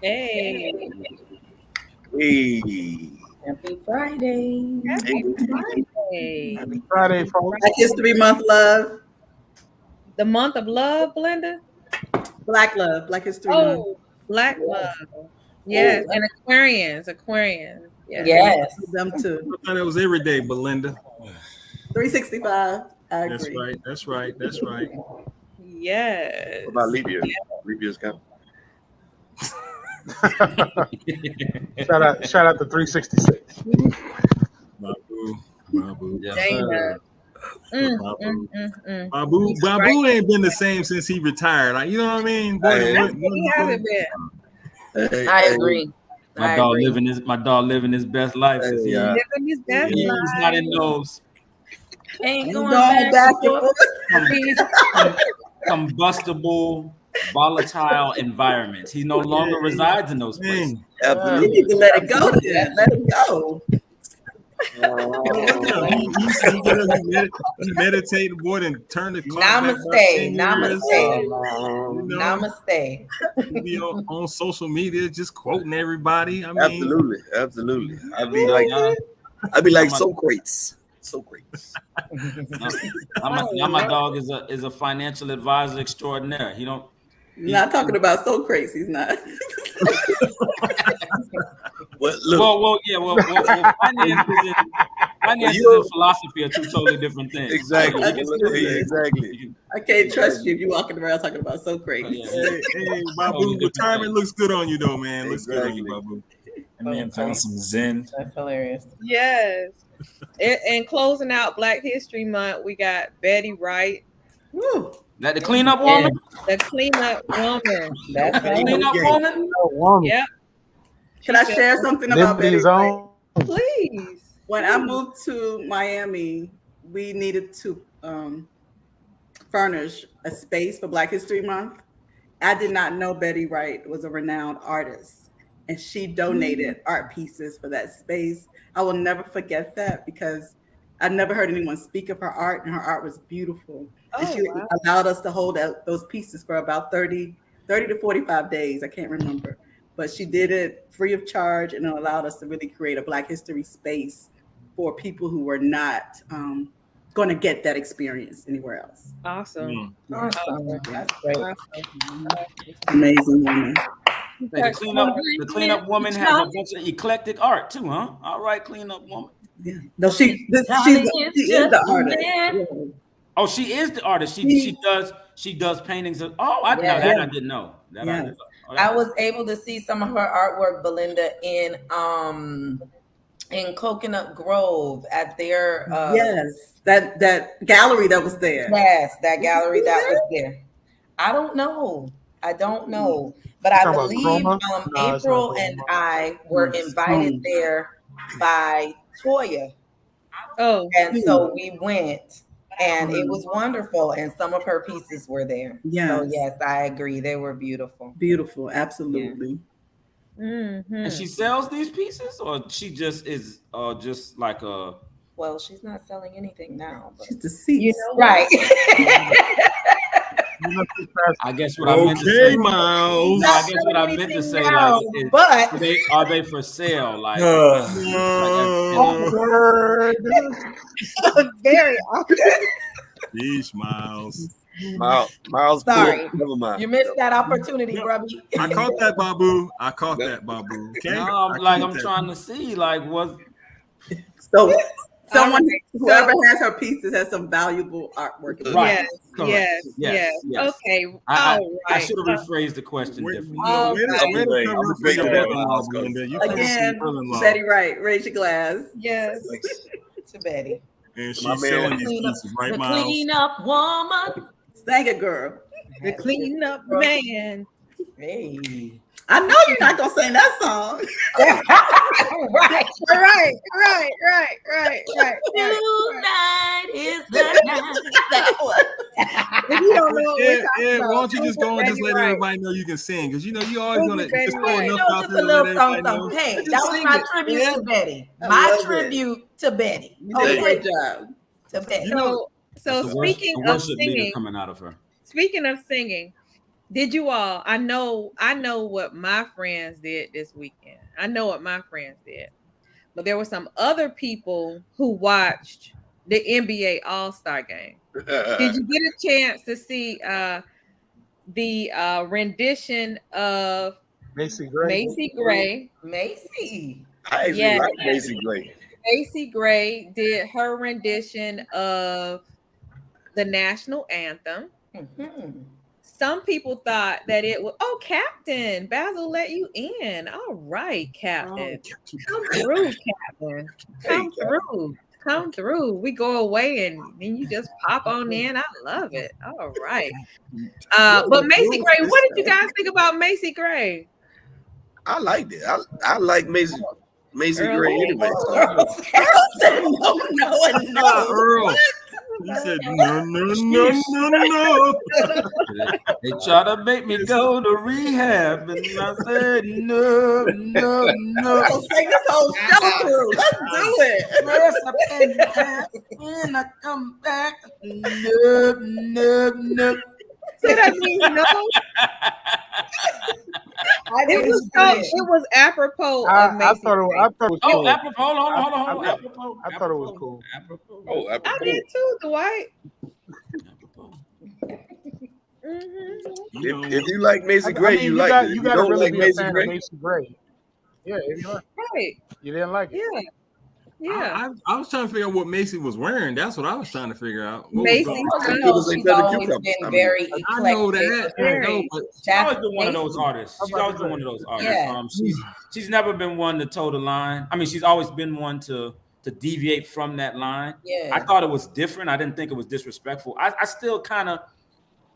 Hey, Hey. Happy Friday. happy Friday. Happy Friday, folks. Black History Month love. The month of love, Belinda. Black love. Black History Month. Oh, Black love. Yes. Yes, and Aquarians. Yes. Yes. Them too. I thought it was every day, Belinda. 365. I agree. That's right. That's right. That's right. Yes. What about leap year? Leap year's coming. Shout out to 366. Babu. Yes, Dana. sir. Babu ain't been the same since he retired. Like, you know what I mean? He hasn't been. I agree. My dog living his best life. Since he, Living his best he's life. not in those Ain't going back and forth. combustible, volatile environments. He no longer resides in those places. You Absolutely. need to let it go then. Let it go. He meditated more than turn the clock back about 10 Namaste. years. Namaste. He be on social media just quoting everybody. I mean, Absolutely. I'd be like Socrates. Now my dog is a financial advisor extraordinaire. He don't. Not talking about so crazy. He's not. Well, Finances and philosophy are two totally different things. exactly. I can't trust you if you're walking around talking about so crazy. Hey, Babu, retirement looks good on you though, man. Looks good on you, Babu. And man found some zen. That's hilarious. Yes. And closing out Black History Month, we got Betty Wright, Woo. That the cleanup woman. the cleanup woman. That's The cleanup woman. Woman. Yep. Can I share something about Liberty Betty is Wright? on. Please. When I moved to Miami, we needed to furnish a space for Black History Month. I did not know Betty Wright was a renowned artist, and she donated art pieces for that space. I will never forget that because I never heard anyone speak of her art, and her art was beautiful. And she allowed us to hold out those pieces for about 30 to 45 days. I can't remember. But she did it free of charge, and it allowed us to really create a Black history space for people who were not going to get that experience anywhere else. Awesome. Awesome. That's great. Awesome. Amazing woman. The cleanup woman has a bunch of eclectic art too, huh? All right, cleanup woman. Yeah. No, she is the artist. Yeah. Oh, she is the artist. She does paintings of. Oh, I didn't know. I was able to see some of her artwork, Belinda, in Coconut Grove at their yes, that gallery that was there. Yes, that gallery that was there. I don't know, but I believe April and I were invited there by Toya. Oh, and so we went. And it was wonderful, and some of her pieces were there. Yeah. So yes, I agree. They were beautiful. Beautiful, absolutely. Yeah. Mm-hmm. And she sells these pieces, or she just is, just like a. Well, she's not selling anything now. But she's deceased. You know, right? I guess what I meant to say, Miles. I guess what I meant to say, now, like, but are they for sale? Like, Very awkward. Yeesh, Miles. Miles. Sorry, never mind. you missed that opportunity, brother. I caught that, Babu. Okay? I'm trying to see, like, what. So whoever has her pieces has some valuable artwork. Right. Yes. Okay. I should have rephrased the question differently. Again, Betty Wright, raise your glass. Yes. To Betty. And she's selling these pieces, right, The Miles? cleanup woman. Sing it, girl. The cleanup man. Hey. I know you're not gonna sing that song. Right. Tonight is the night. That one. If you don't know what we're talking Why about, don't you just go and just let Betty Wright. everybody know you can sing? Because you always gonna Betty just throw Wright. enough out Just there a to little let everybody know. something. Hey, Just that was sing my it, tribute man. to Betty. I My love it. tribute to Betty. You did a great job. To Betty. So The speaking worship of leader singing, coming out of her. speaking of singing, Did you all? I know what my friends did this weekend. I know what my friends did. But there were some other people who watched the NBA All-Star game. Did you get a chance to see the rendition of Macy Gray? Macy Gray. Macy. I actually like Macy Gray. Macy Gray did her rendition of the national anthem. Mm-hmm. Some people thought that it was, oh, Captain, Basil let you in. All right, Captain. Come through, Captain. Come through. Come through. We go away and then you just pop on in. I love it. All right. But Macy Gray, what did you guys think about Macy Gray? I liked it. I like Macy Gray anyway. No. Earl. He said, no. They try to make me go to rehab, and I said, no. Let's take this whole show through. Let's do it. Yes, I've been back, and I come back. No. Did I mean no? It was apropos of Macy. I thought it was cool. Apropos. Hold on. Apropos. I thought it was cool. Oh, I did too, Dwight. If you like Macy Gray, you like it. You got to really be a fan of Macy Gray. Yeah, right. You didn't like it. Yeah. I was trying to figure out what Macy was wearing. That's what I was trying to figure out. Macy, she's always been very eclectic. I know that. She's always been one of those artists. Yeah. She's never been one to toe the line. I mean, she's always been one to deviate from that line. Yeah. I thought it was different. I didn't think it was disrespectful. I still kind of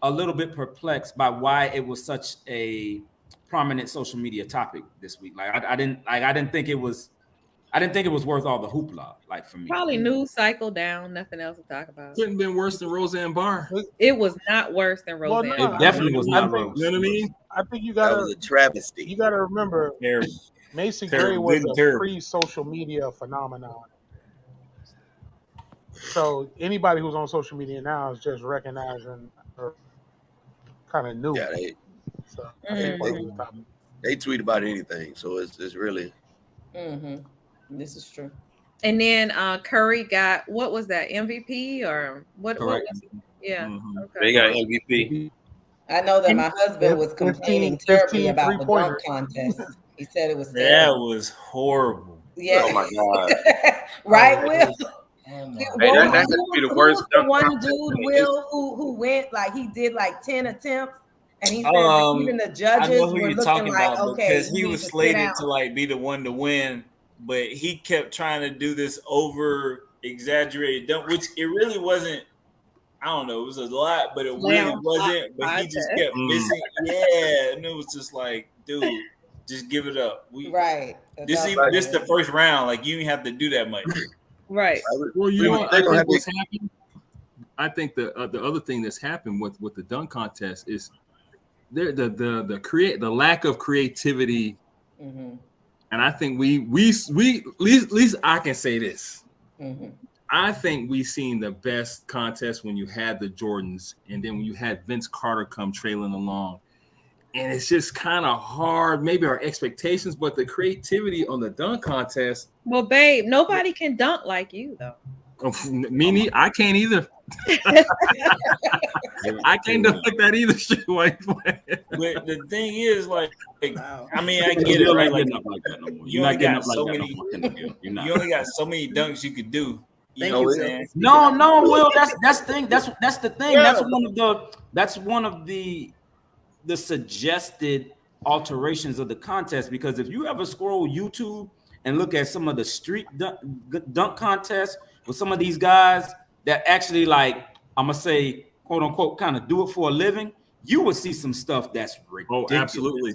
a little bit perplexed by why it was such a prominent social media topic this week. Like I didn't think it was worth all the hoopla, like for me. Probably news cycle down, nothing else to talk about. Couldn't have been worse than Roseanne Barr. It was not worse than Roseanne. It definitely was not worse. You know what I mean? I think you That got was a travesty. You got to remember, Macy Gray was a pre-social media phenomenon. So anybody who's on social media now is just recognizing her kind of new. Yeah, they tweet about anything, so it's really. Mm-hmm. This is true. And then Curry got, what was that, MVP or what? Correct. What was it? Yeah. Mm-hmm. Okay. They got MVP. I know that my husband was complaining terribly about the dunk contest. He said it was terrible. That was horrible. Yeah. Oh my God. Right, Will? That could be the worst. One dude, Will, who went like he did like 10 attempts, and he said even the judges I know who were you're looking talking like, about okay, because he was slated to like be the one to win, but he kept trying to do this over exaggerated dunk, which it really wasn't. I don't know, it was a lot, but it really wasn't. But he just kept missing. Yeah, and it was just like, dude, just give it up. Right. This the first round. Like you didn't have to do that much. Right. Well, you know, I think what's happened. I think the other thing that's happened with the dunk contest is the lack of creativity, and I think we at least I can say this. I think we seen the best contest when you had the Jordans, and then when you had Vince Carter come trailing along. And it's just kind of hard, maybe our expectations, but the creativity on the dunk contest. Well, babe, nobody can dunk like you, though. I can't either. I can't dunk like that either. But the thing is, like I mean, I get it, right? Like, you only got so many. You only got so many dunks you could do. You know what I'm saying? No, Will. That's the thing. That's the thing. Yeah. That's one of the suggested alterations of the contest, because if you ever scroll YouTube and look at some of the street dunk contests with some of these guys that actually, like, I'm gonna say, quote unquote, kind of do it for a living, you will see some stuff that's ridiculous. Oh, absolutely.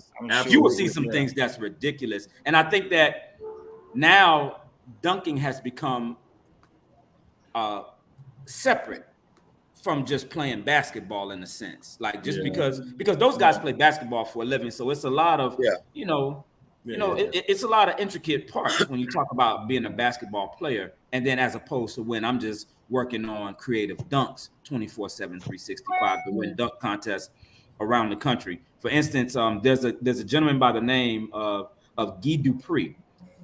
You will see some things that's ridiculous. And I think that now dunking has become separate from just playing basketball in a sense, like just because those guys play basketball for a living, so it's a lot of it's a lot of intricate parts when you talk about being a basketball player, and then as opposed to when I'm just working on creative dunks 24/7, 365 to win dunk contests. around the country. For instance, there's a gentleman by the name of Guy Dupree,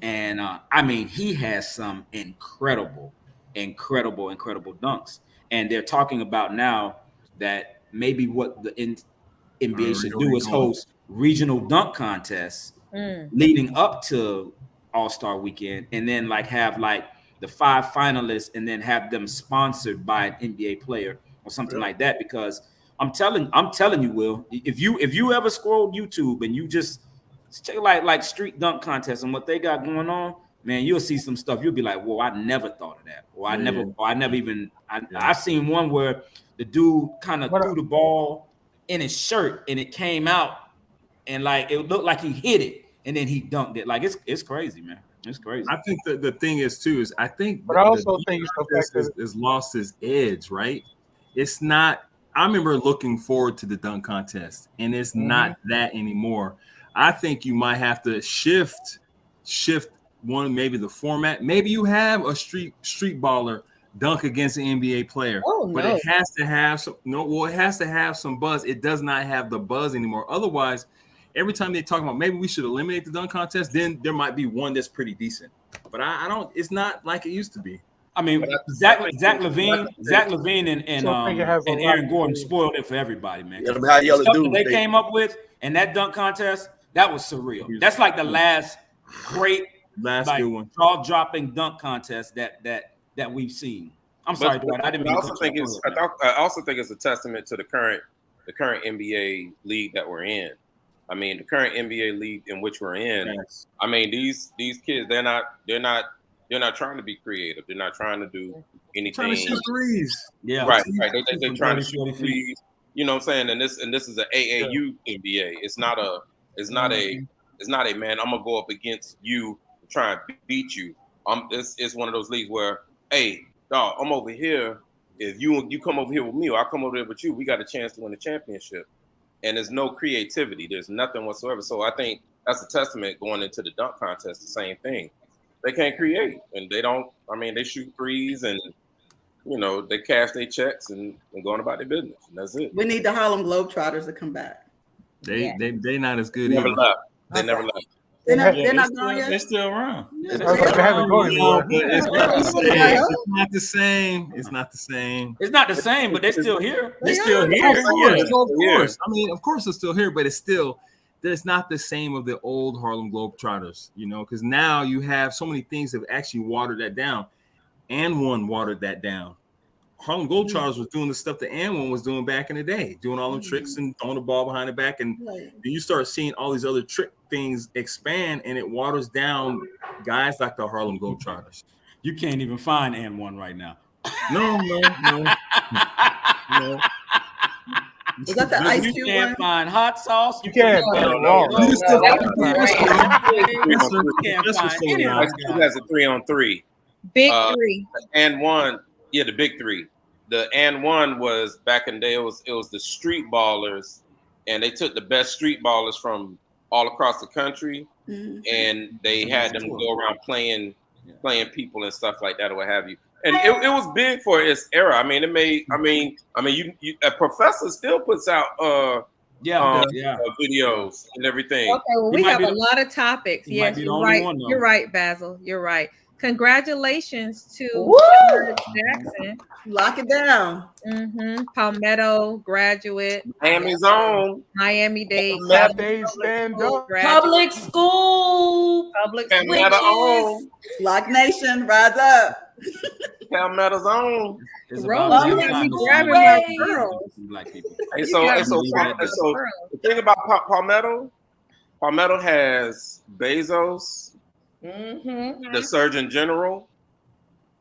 and I mean, he has some incredible dunks. And they're talking about now that maybe what the NBA should do is host regional dunk contests leading up to All-Star Weekend, and then like have like the 5 finalists, and then have them sponsored by an NBA player or something like that. Because I'm telling you, Will, if you ever scroll YouTube and you just check like street dunk contests and what they got going on, man, you'll see some stuff. You'll be like, whoa, I never thought of that. Or I seen one where the dude kind of threw the ball in his shirt and it came out and like it looked like he hit it and then he dunked it. Like it's crazy, man. It's crazy. I think the thing is too is I think, but I also think is lost its edge, right? It's not. I remember looking forward to the dunk contest, and it's not that anymore. I think you might have to shift one, maybe the format. Maybe you have a street baller dunk against an NBA player, but it has to have some. It has to have some buzz. It does not have the buzz anymore. Otherwise, every time they talk about maybe we should eliminate the dunk contest, then there might be one that's pretty decent. But I don't. It's not like it used to be. I mean, Zach Levine and Aaron Gordon spoiled it for everybody, man. Yeah, how y'all the do stuff they came up with and that dunk contest, that was surreal. That's like the last great good one, jaw-dropping dunk contest that we've seen. I'm sorry, Dwight. I didn't mean I also think it's a testament to the current NBA league that we're in. I mean, the current NBA league in which we're in. Yes. I mean, these kids, they're not trying to be creative. They're not trying to do anything. Trying to shoot threes. Yeah, right. They're trying to shoot threes. You know what I'm saying? And this is an AAU NBA. It's not a man. I'm gonna go up against you, and try and beat you. It's one of those leagues where, hey, dog, I'm over here. If you come over here with me, or I come over there with you, we got a chance to win the championship. And there's no creativity. There's nothing whatsoever. So I think that's a testament going into the dunk contest. The same thing. They can't create, and they don't. I mean, they shoot threes, and they cash their checks and going about their business, and that's it. We need the Harlem Globetrotters to come back. They not as good. Never left. They never left. They're not going yet. They're still around. It's not the same. It's not the same. It's not the same, but they're still here. They're still here. Of course. I mean, of course, they're still here, but it's still. That's not the same of the old Harlem Globetrotters, because now you have so many things that have actually watered that down. And one watered that down. Harlem Globetrotters was doing the stuff that And1 was doing back in the day, doing all the tricks and throwing the ball behind the back. And then you start seeing all these other trick things expand, and it waters down guys like the Harlem Globetrotters. You can't even find And1 right now. No. Is that the Ice Cube one? You can't find hot sauce. You can't. Ice Cube has a 3-on-3. Big three. And1, the big three. The And1 was back in the day. It was the street ballers, and they took the best street ballers from all across the country, and they had them go around playing people and stuff like that, or what have you. And it was big for its era. I mean, it made. I mean, you a professor still puts out videos and everything. Okay, well, we have a lot of topics. Yes, you're right. You're right, Basil. You're right. Congratulations to Jackson. Lock it down. Palmetto graduate. Miami's own. Miami-Dade. Public school. Public Palmetto own. Lock Nation, rise up. Palmetto's own. Rose, you got me grabbing my girls. Black people. And so the thing about Palmetto has Bezos, the Surgeon General,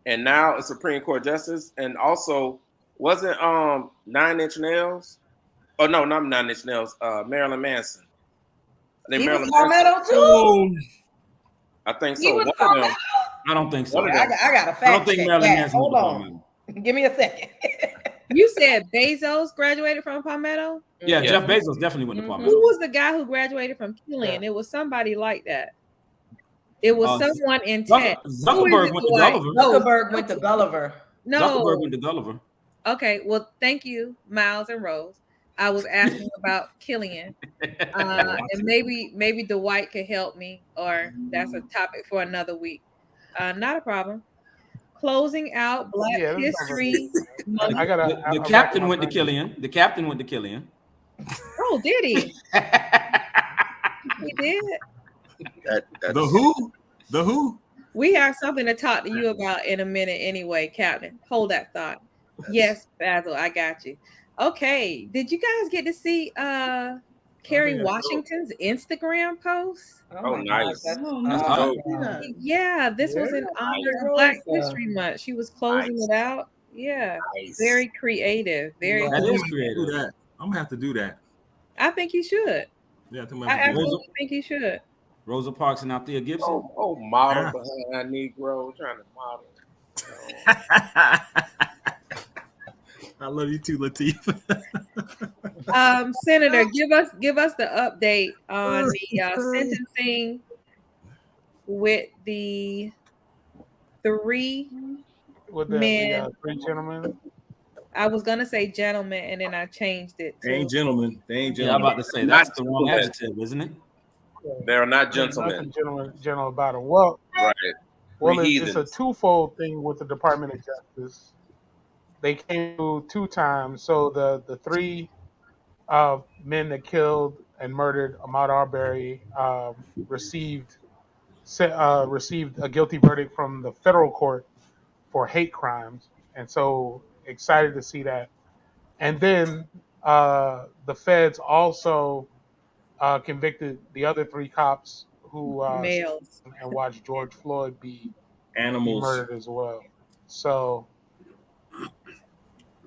and now a Supreme Court Justice, and also wasn't 9 Inch Nails? Oh no, not 9 Inch Nails. Marilyn Manson. He was Palmetto too. I think so. One of them. I don't think so. I got a fact check. Hold on. Give me a second. You said Bezos graduated from Palmetto? Yeah, Jeff Bezos definitely went to Palmetto. Who was the guy who graduated from Killian? It was somebody like that. It was someone in tech. Zuckerberg went to Gulliver. Zuckerberg went to Gulliver. No. Zuckerberg went to Gulliver. Okay, well, thank you, Miles and Rose. I was asking about Killian. And maybe Dwight could help me, or that's a topic for another week. Not a problem. Closing out Black History Month. The captain went to Killian. The captain went to Killian. Oh, did he? He did. The who? The who? We have something to talk to you about in a minute anyway, Captain. Hold that thought. Yes, Basil, I got you. Okay. Did you guys get to see Kerry Washington's Instagram post? Oh, nice. Yeah, this was in honor of Black History Month. She was closing it out. Yeah. Very creative. Very creative. I'm gonna have to do that. I think you should. Yeah, I absolutely think you should. Rosa Parks and Althea Gibson. Model behind Negro trying to model. I love you too, Latif. Senator, give us the update on the sentencing with the three men. The three gentlemen. I was gonna say gentlemen, and then I changed it. They ain't gentlemen. They ain't Yeah, I'm gentlemen. about to say that's the wrong adjective, isn't it? They are not gentlemen. General about them. Well, Right. Well, it's a twofold thing with the Department of Justice. They came through 2 times. So the 3 men that killed and murdered Ahmaud Arbery received a guilty verdict from the federal court for hate crimes, and so excited to see that. And then the feds also convicted the other 3 cops who males and watched George Floyd be animals murdered as well. So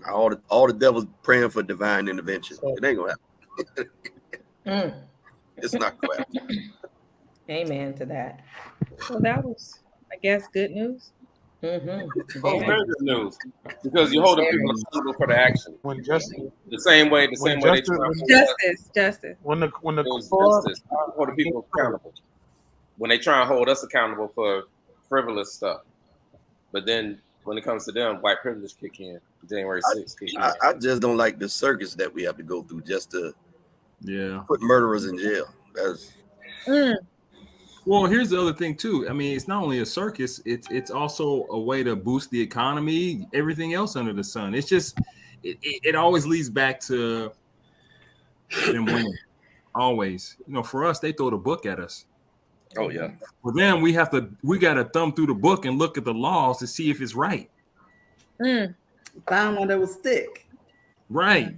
all the devils praying for divine intervention. It ain't gonna happen. It's not gonna happen. Amen to that. So that was, I guess, good news. Mm-hmm. Oh, very good news, because you're holding people accountable for the action. When justice, the same way they try justice. When the justice, holding people accountable. When they try and hold us accountable for frivolous stuff, but then when it comes to them, white privilege kick in. January 6th kick in. I just don't like the circus that we have to go through just to put murderers in jail. That's Well, here's the other thing too. I mean, it's not only a circus; it's also a way to boost the economy. Everything else under the sun. It's just it always leads back to them winning. Always, for us, they throw the book at us. Oh yeah. For them, we got to thumb through the book and look at the laws to see if it's right. Found one that will stick. Right.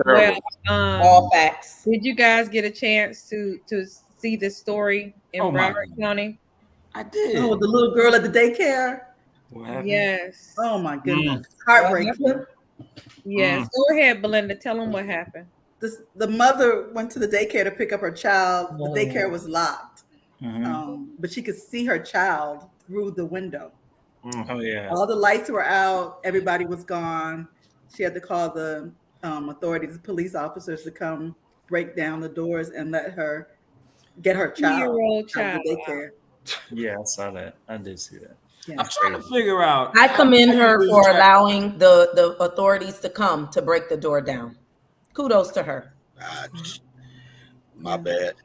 Well, all facts. Did you guys get a chance to see the story in Broward County? I did. Oh, the little girl at the daycare. Yes. Oh my goodness, heartbreaking. Yes. Go ahead, Belinda. Tell them what happened. The mother went to the daycare to pick up her child. The daycare was locked, but she could see her child through the window. Oh yeah. All the lights were out. Everybody was gone. She had to call the authorities, police officers, to come break down the doors and let her get her child out of the daycare. Yeah, I saw that. I did see that. Yeah. I'm trying to figure out. I commend her for allowing the authorities to come to break the door down. Kudos to her. My bad.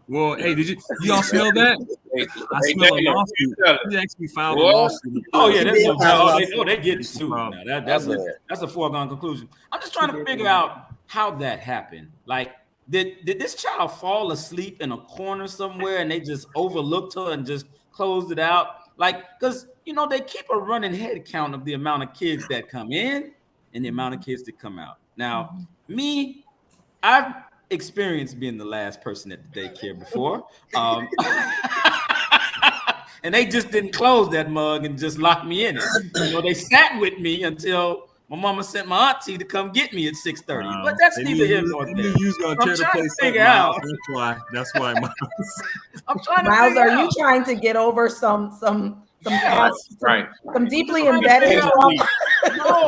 Well, hey, did y'all smell that? I smell a lawsuit. He actually filed a lawsuit. Oh yeah, they're getting sued now. That's a foregone conclusion. I'm just trying to figure out how that happened. Like, did this child fall asleep in a corner somewhere and they just overlooked her and just closed it out? Like, because they keep a running head count of the amount of kids that come in and the amount of kids that come out. Now, me, I've experienced being the last person at the daycare before. And they just didn't close that mug and just lock me in it. They sat with me until my mama sent my auntie to come get me at 6:30. But that's neither here nor there. You was gonna tear the place figure out. That's why. I'm trying to Miles, figure are out. you trying to get over some Right. some deeply embedded trauma?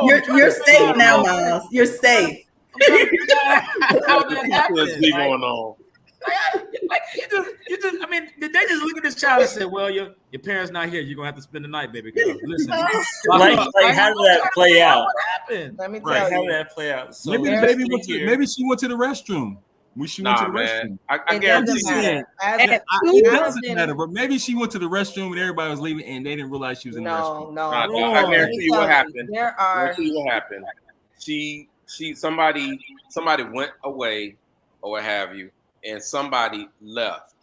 You're safe now, Miles. You're safe. How that happened. Going on. Like you just. I mean, did they just look at this child and say, "Well, your parents not here. You're gonna have to spend the night, baby girl." Listen, like how did that play out? What happened? Let me tell you. How did that play out? So maybe she went to the restroom. When she went to the restroom. I guarantee you. It doesn't matter, but maybe she went to the restroom and everybody was leaving and they didn't realize she was in the restroom. No. I guarantee you what happened. There are. I guarantee you what happened. Somebody went away or what have you, and somebody left.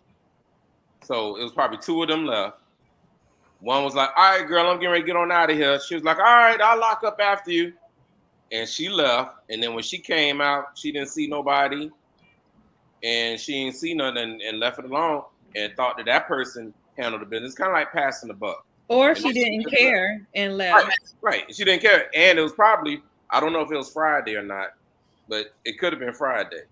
So it was probably two of them left. One was like, "All right, girl, I'm getting ready to get on out of here." She was like, "All right, I'll lock up after you." And she left. And then when she came out, she didn't see nobody. And she didn't see nothing and left it alone and thought that person handled the business. Kind of like passing the buck. Or she didn't care and left. Right. She didn't care. And it was probably, I don't know if it was Friday or not, but it could have been Friday.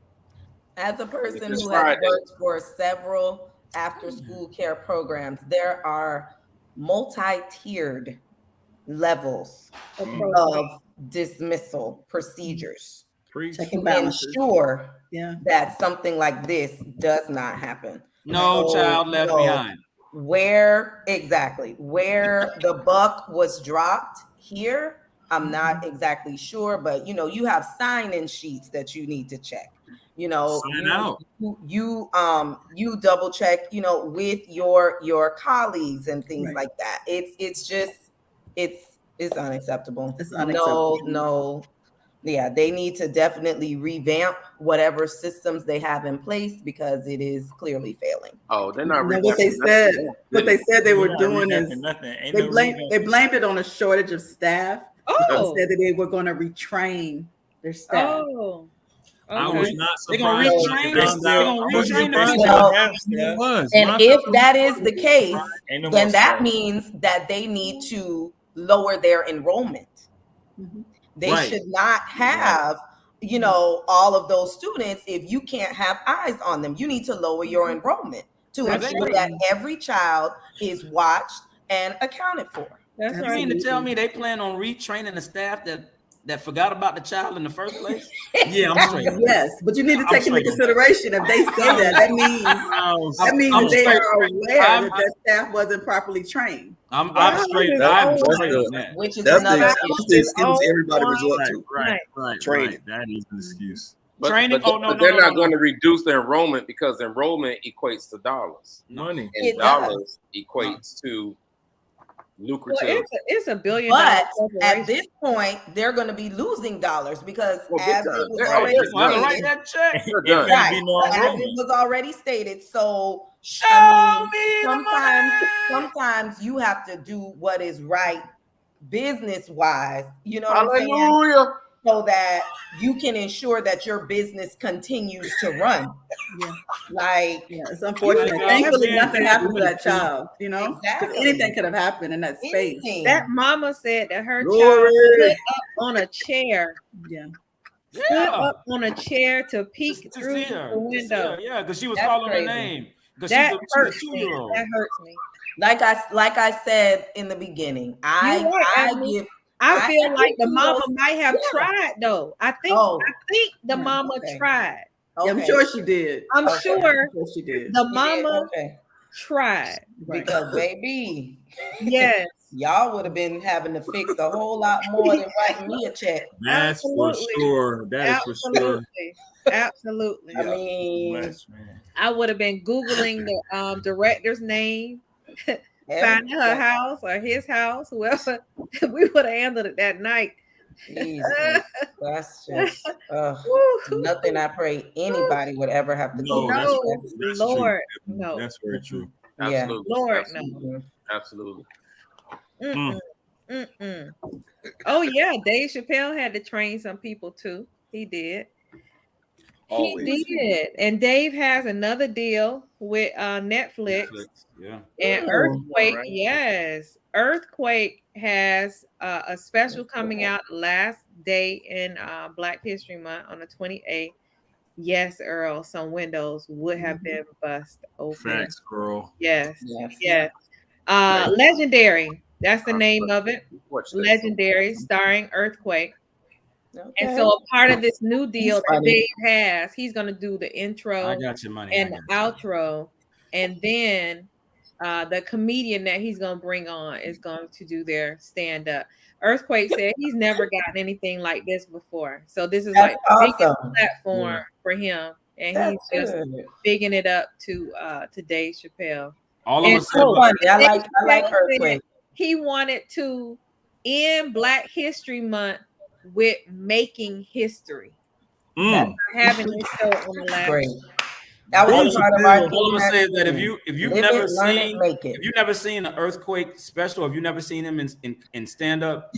As a person who has worked for several after-school care programs, there are multi-tiered levels of dismissal procedures to ensure that something like this does not happen. No child left behind. Where the buck was dropped here, I'm not exactly sure, but you have sign-in sheets that you need to check. You double check, with your colleagues and things like that. It's unacceptable. It's unacceptable. No. Yeah, they need to definitely revamp whatever systems they have in place because it is clearly failing. Oh, they're not. What they said they were doing is they blamed it on a shortage of staff. Oh, said that they were going to retrain their staff. Oh, I was not surprised. They're gonna retrain them. And if that is the case, then that means that they need to lower their enrollment. Mm-hmm. They should not have, all of those students if you can't have eyes on them. You need to lower your enrollment to ensure that every child is watched and accounted for. That's right. You mean to tell me they plan on retraining the staff that forgot about the child in the first place? Yeah, I'm straight. Yes, but you need to take into consideration if they say that means that they are aware that their staff wasn't properly trained. I'm straight. I'm straight on that. Which is another excuse everybody resort to. Right. Training. That is an excuse. But they're not going to reduce the enrollment because enrollment equates to dollars. Money. And dollars equates to lucrative. Well, it's $1 billion. But at this point, they're going to be losing dollars because as it was already stated. So sometimes you have to do what is right business wise. You know what I'm saying? So that you can ensure that your business continues to run. It's unfortunate. Thankfully, nothing happened to that child. Because anything could have happened in that space. That mama said that her child stood up on a chair. Stood up on a chair to peek through the window. Yeah, because she was calling her name. That hurts me. That hurts me. Like I said in the beginning, I feel like the mama might have tried though. I think the mama tried. Okay. I'm sure she did. I'm sure she did. The mama tried. Because baby, yes, y'all would have been having to fix a whole lot more than writing me a check. That's for sure. That is for sure. Absolutely. I mean, I would have been Googling the director's name. Finding her house or his house, whoever, we would have handled it that night. Jesus, that's just nothing I pray anybody would ever have to do. That's Lord, true. no. That's very true. Absolutely. Yeah. Lord, no. Absolutely. Oh yeah, Dave Chappelle had to train some people too. He did. Always. He did. And Dave has another deal with Netflix. Yeah. And Earthquake, yes. Earthquake has a special coming out last day in Black History Month on the 28th. Yes, Earl, some windows would have been bust open. Facts, girl. Yes. Legendary. That's the name of it. Legendary, starring Earthquake. Okay. And so a part of this new deal that Dave has, he's going to do the intro I got your money. and the outro. And then the comedian that he's going to bring on is going to do their stand-up. Earthquake said he's never gotten anything like this before. So this is like the biggest platform for him. And he's just bigging it up to Dave Chappelle. All of us so funny. I like Earthquake. He wanted to end Black History Month with making history. Having this show on the last. Great. That was part of our. All I'm saying is that if you've never seen an Earthquake special, if you've never seen him in stand up,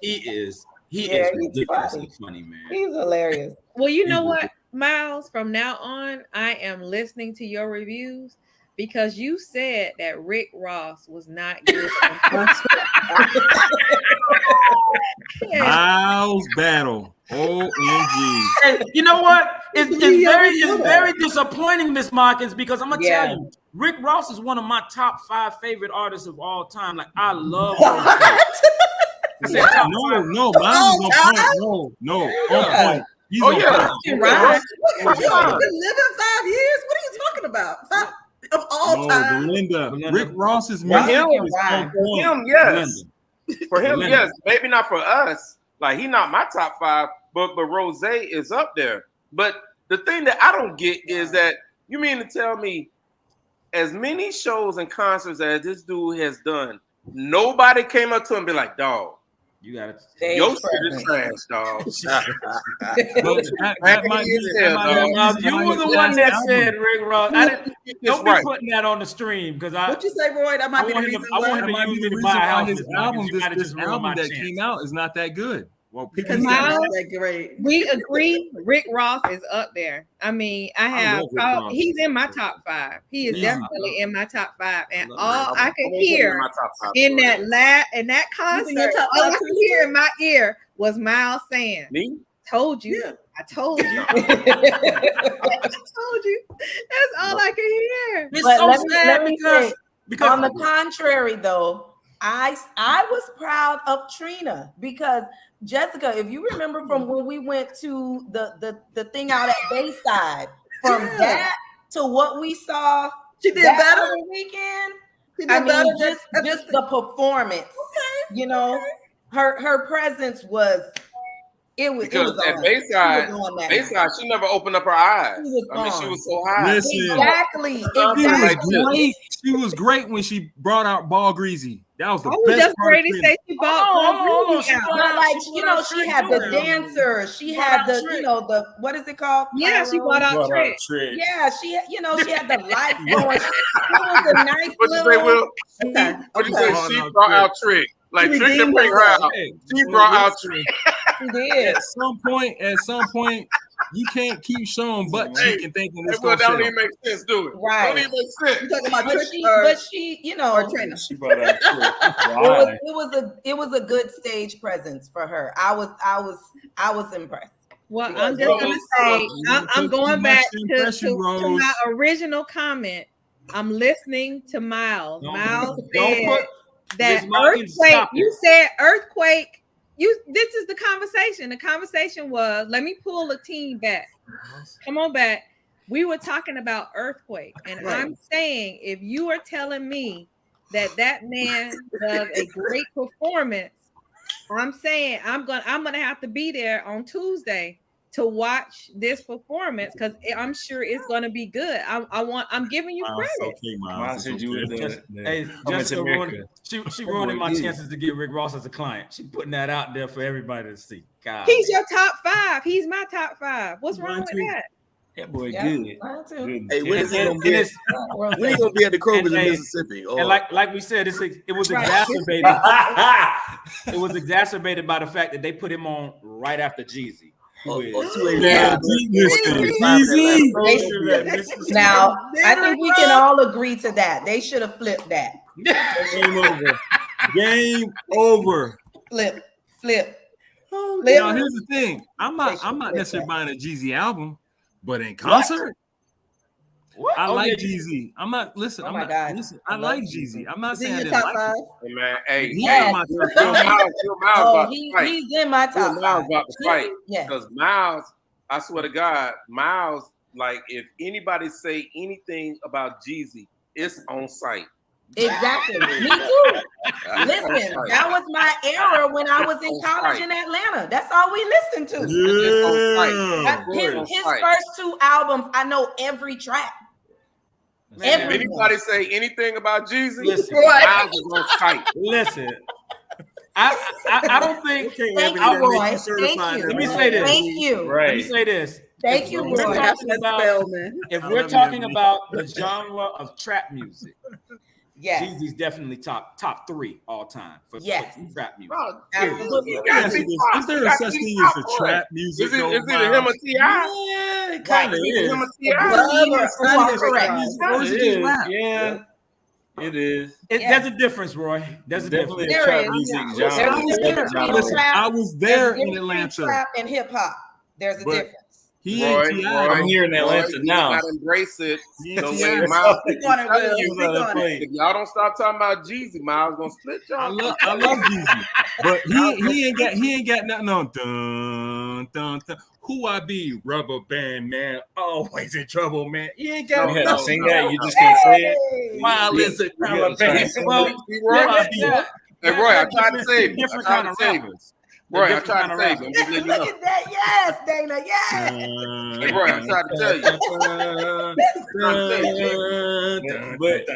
he is ridiculously funny, man. He's hilarious. Well, you know what, Miles? From now on, I am listening to your reviews because you said that Rick Ross was not good. Miles battle. OMG. And you know what? It's very disappointing, Miss Markins, because I'm gonna tell you, Rick Ross is one of my top 5 favorite artists of all time. Like I love No, mine's on point. No, on point. He's on point. Right. You've been living 5 years. What are you talking about? Of all time. Belinda. Rick Ross is music. For him, yes. Maybe not for us. Like he's not my top 5, but Rose is up there. But the thing that I don't get is that you mean to tell me as many shows and concerts as this dude has done, nobody came up to him and be like, dog, you got it. Your shit is trash, dog. You were the one that said Rick Ross. Don't be putting that on the stream because what you say, Roy? That might be the reason why. His album, this album that came out is not that good. Well, because we agree Rick Ross is up there. I mean, he's in my top 5. He is definitely in my top 5. And all I could hear in that concert, all I could hear in my ear was Miles saying, "Me? Told you. Yeah. I told you." I told you. That's all I could hear. It's so sad because on the contrary, though, I was proud of Trina because Jessica, if you remember from when we went to the thing out at Bayside, from that to what we saw, she did better the weekend. I mean, just the performance. Okay, you know, her presence was. It was at Bayside, she never opened up her eyes. She was so high. Listen, exactly. She was great when she brought out Ball Greasy. That was the best. That's great to say she bought Ball Greasy. But like, she had the dancers. She had the, the what is it called? Yeah, she brought out Trick. Yeah, she had the lights going. It was a nice little. What you say? She brought out Trick. Like Trick didn't bring her out. She brought out Trick. She did. At some point, you can't keep showing butt cheek and thinking it's going to don't even make sense, do it? Right. Don't even make sense. You're talking about but she, she brought out Trick. It was a good stage presence for her. I was impressed. Well, I'm just gonna say I'm going back to my original comment. I'm listening to Miles. Miles said that Earthquake. You said Earthquake. This is the conversation. The conversation was, let me pull the team back. Come on back. We were talking about Earthquake, and I'm saying if you are telling me that man does a great performance, I'm saying I'm gonna have to be there on Tuesday to watch this performance because I'm sure it's gonna be good. I'm giving you credit. Okay, Miles. She ruining my chances to get Rick Ross as a client. She putting that out there for everybody to see. God. He's your top 5. He's my top 5. What's wrong with that? That boy good. Hey, when is he gonna be? When he gonna be at the Kroger's in Mississippi? And like we said, it was exacerbated. It was exacerbated by the fact that they put him on right after Jeezy. Now, I think we can all agree to that. They should have flipped that. Game over. Flip. Now here's the thing. I'm not necessarily buying a Jeezy album, but in concert, I like Jeezy. I'm not listen. Oh I'm my not God. listen. I like Jeezy. I'm not saying I your didn't top like five? Hey, man, hey, Yes. He's in my top Miles five. about to fight. Yes. Because Miles, I swear to God, Miles, like if anybody say anything about Jeezy, it's on site. Exactly. Me too. Listen, that was my era when I was in college in Atlanta. That's all we listened to. Yeah. His first 2 albums, I know every track. Man, if anybody say anything about Jeezy, Listen, Miles is on site. Listen, I don't think. Thank you, Roy. Thank you. Let me say this. Thank you. Let me say this. Thank you, Roy. If we're talking about the genre of trap music, yes, Jeezy's definitely top 3 all time for trap music. Absolutely. Is there a such thing as a trap music? Is it him or T.I.? Yeah, it kind of is. Him or T.I.? Correct. Yeah, it is. There's a difference, Roy. There's a difference. Definitely a trap music genre. Listen, I was there in Atlanta. Trap and hip hop. There's a difference. He ain't T.I. I'm here in Atlanta now. Gotta embrace it. Yeah, The T.I. way Miles If y'all don't stop talking about Jeezy, Miles gonna split y'all. I love Jeezy, but he ain't got nothing on. Dun, dun, dun. Who I be? Rubber band man, always in trouble, man. He ain't got You had to nothing. sing that. You just can't say it. Wild is a rubber band. Well, Hey, Roy, I tried to save you. different kind of rappers. Roy, I tried to save you. I'm just letting you know. Look at that. Yes, Dana. Yes. Hey, Roy, I tried to tell you. But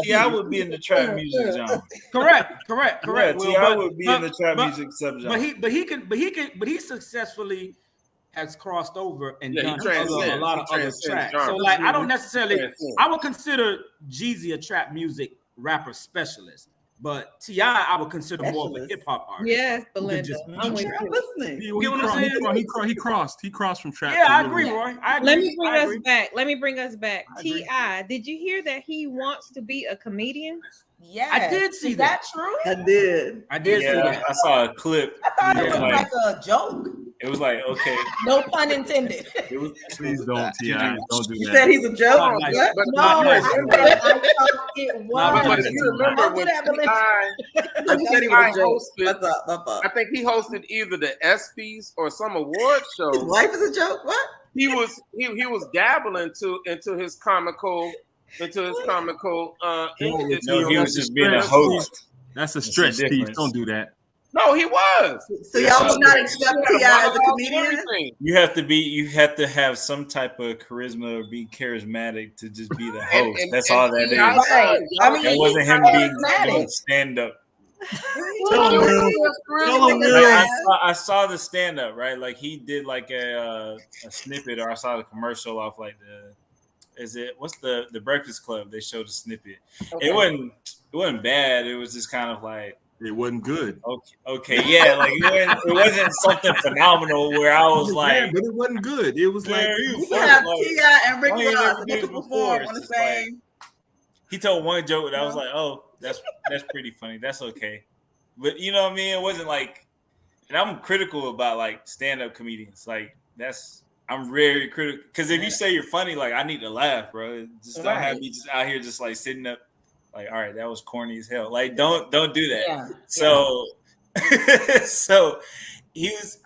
T.I. would be in the trap music genre. Correct. Yeah, T.I. would be in the trap music subgenre. But he successfully has crossed over and Yeah, he done transcends. a lot of He other transcends tracks. genres. So like, I don't necessarily. Transcends. I would consider Jeezy a trap music rapper specialist, but T.I. I would consider more of a hip hop artist. Yes, who can Belinda. just I'm with beat you. Listening. You know what I'm saying? He crossed from trap. Yeah, to I really- agree, Roy. I agree. Let me bring I us agree. back. Let me bring us back. I agree. T.I., did you hear that he wants to be a comedian? Yes. I did see Is that true? I did. I did see Yeah, that. I saw a clip. I thought it Yeah. was like a joke. It was like, okay. No pun intended. It was, Please don't, T.I. Don't do You that. said he's a joke. Not nice. What? But No, I thought it was. But if you remember Don't do when that, Belinda. You said he was a joke. What's up? What's up? I think he hosted either the ESPYs or some award show. His life is a joke. What? He was dabbling into his comical No, he was just being a host. That's a stretch, the Steve. difference. Don't do that. No, he was. So y'all do not accept T.I. as a comedian? Everything. You have to have some type of charisma or be charismatic to just be the And- host. and- That's and all that T.I. is. Right. I mean, That wasn't him being stand up. Tell him, Will. I saw the stand up, right? Like he did like a snippet, or I saw the commercial off like what's the Breakfast Club? They showed a snippet. Okay. It wasn't bad. It was just kind of like, It wasn't good. okay, yeah, like it wasn't something phenomenal where I was like, but it wasn't good. It was like You have T.I. and Rick I ain't Ross, never and they did could it before. perform on the It's just like- same. he told one joke and I was like, oh, that's pretty funny. That's okay. But you know what I mean? It wasn't like, and I'm critical about like stand-up comedians. Like I'm very critical because if you say you're funny, like I need to laugh, bro. Just don't have me just out here just like sitting up, like, all right, that was corny as hell. Like don't do that. Yeah. So so he's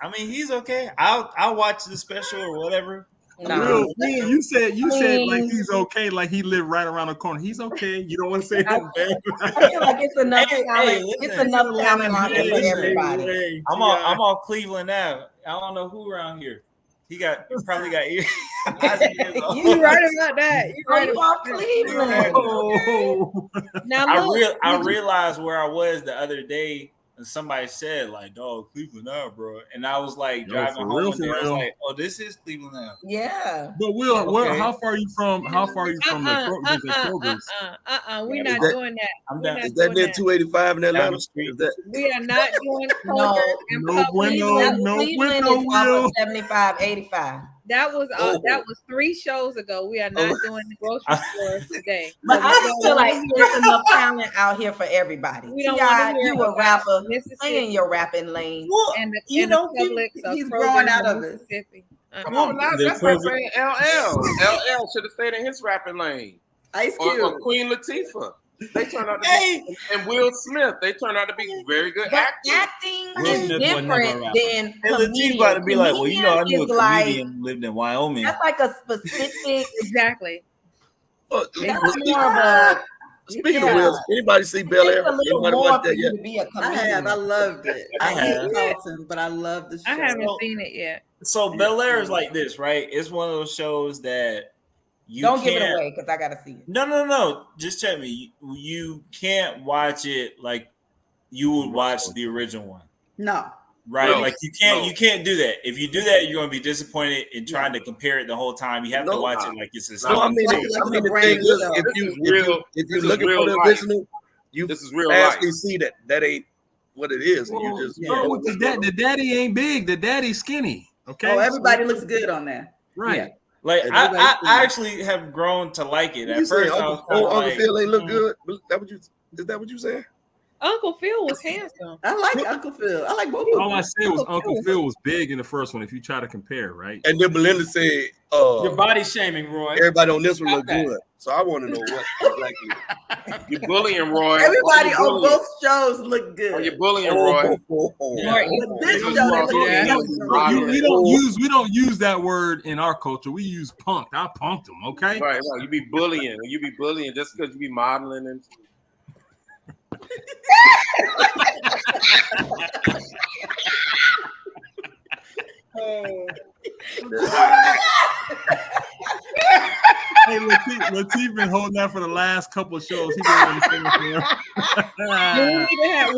okay. I'll watch the special or whatever. Will, you said like he's okay, like he lived right around the corner. He's okay. You don't want to say that bad. I feel like it's enough Hey, talent. listen. It's enough talent out there for everybody. I'm on Cleveland now. I don't know who around here. He probably got ears. You right about that. You right about Cleveland. Oh. Now I realized where I was the other day, and somebody said like, "Dog, Cleveland now, bro," and I was like driving for home, real, and they for was real. like, "Oh, this is Cleveland now." Yeah. But Will, Okay. how far are you from? How far are you from the Krogers? We're not doing that. I'm down. Is that near 285 in Atlanta? the street. Is that We are not doing No. Kroger and No Publix. bueno, no Cleveland bueno, is off Will. of 75, 85. That was 3 shows ago. We are not doing the grocery stores today. But I just feel like there's enough talent out here for everybody. We don't T.I., want to hear you a about rapper. Mississippi. Stay in your rapping lane. Well, And the you know, Publix he's are growing Kroger out in of it. Mississippi. Come on, now The that's like perfect- saying LL. LL should have stayed in his rapping lane. Ice Cube. Or Queen Latifah. They turned out to be, and Will Smith. They turned out to be very good But actors. acting Will is Smith was never a different rapper. than And Latifah comedian. about to be like, well, you know, I knew a Comedian is like- comedian lived in Wyoming. That's like a specific. Exactly. That's more of a. Speaking of Will, anybody see Bel-Air? It's a little Anybody more watch for that you yet? to be a I comedian. have. I loved it. I I hate have. Carlton, but I love the show. I haven't seen it yet. So Bel-Air is like this, right? It's one of those shows that you Don't give can't- it away because I gotta see it. No. Just check me. You can't watch it like you would watch the original one, No. right? No. Like you can't No. you can't do that. If you do that, you're gonna be disappointed in trying to compare it the whole time. You have to No. watch it like it's a No, I mean, Like the the thing brand is, yourself. if This you is real- if this you're is looking for real the life. original, you This is real fastly life. see that ain't what it is. And you just Bro, the daddy ain't big. The daddy's skinny. Okay. Oh, everybody looks good on there. Right. Yeah. Like And I everybody's I actually have grown to like it. You At say first, I was Uncle, kinda Uncle like, Phil ain't look good. Is that what you saying? Uncle Phil was handsome. I like Uncle Phil. I like both of All I them. said was Uncle Phil was big in the first one. If you try to compare, right? And then Belinda said, Your body shaming, Roy. everybody on this one look Stop that. good. So I want to know what exactly. You're bullying Roy. Everybody You're on bullying. both shows look Oh, good. you're bullying Roy. Right. But this You show, they are look bullying. good. We don't use that word in our culture. We use punked. I punked him. Okay. Right. You be bullying. You be bullying just because you be modeling and. Hey, Latif been holding that for the last couple of shows. He been wanting to finish